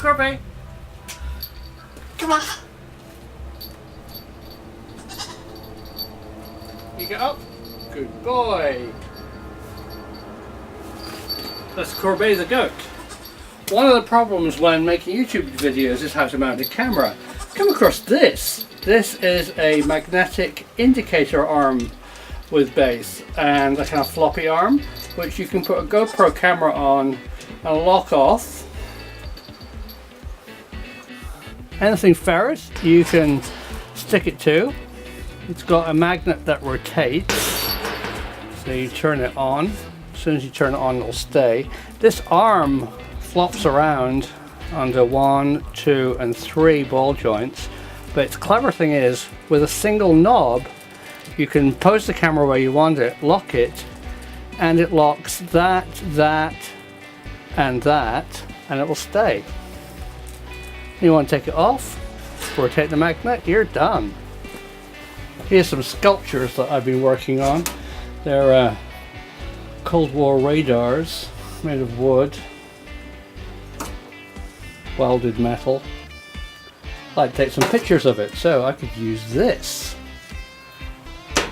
Kirby! Come on! You get up. Good boy. That's Corbet the goat. One of the problems when making YouTube videos is how to mount a camera. Come across this. This is a magnetic indicator arm with base and a kind of floppy arm, which you can put a GoPro camera on and lock off. Anything ferrous you can stick it to. It's got a magnet that rotates, so you turn it on. As soon as you turn it on, it'll stay. This arm flops around under 1, 2 and 3 ball joints, but the clever thing is, with a single knob you can pose the camera where you want it, lock it, and it locks that, and it will stay. You want to take it off, rotate the magnet, you're done. Here's some sculptures that I've been working on. They're Cold War radars made of wood, welded metal. I'd like to take some pictures of it, so I could use this.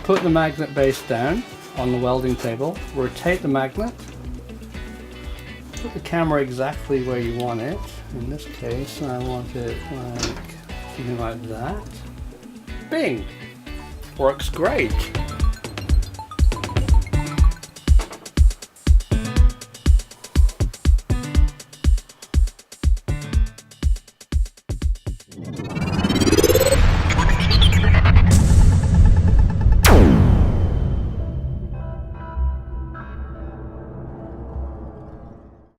Put the magnet base down on the welding table, rotate the magnet, put the camera exactly where you want it. In this case, I want it like something like that. Bing! Works great.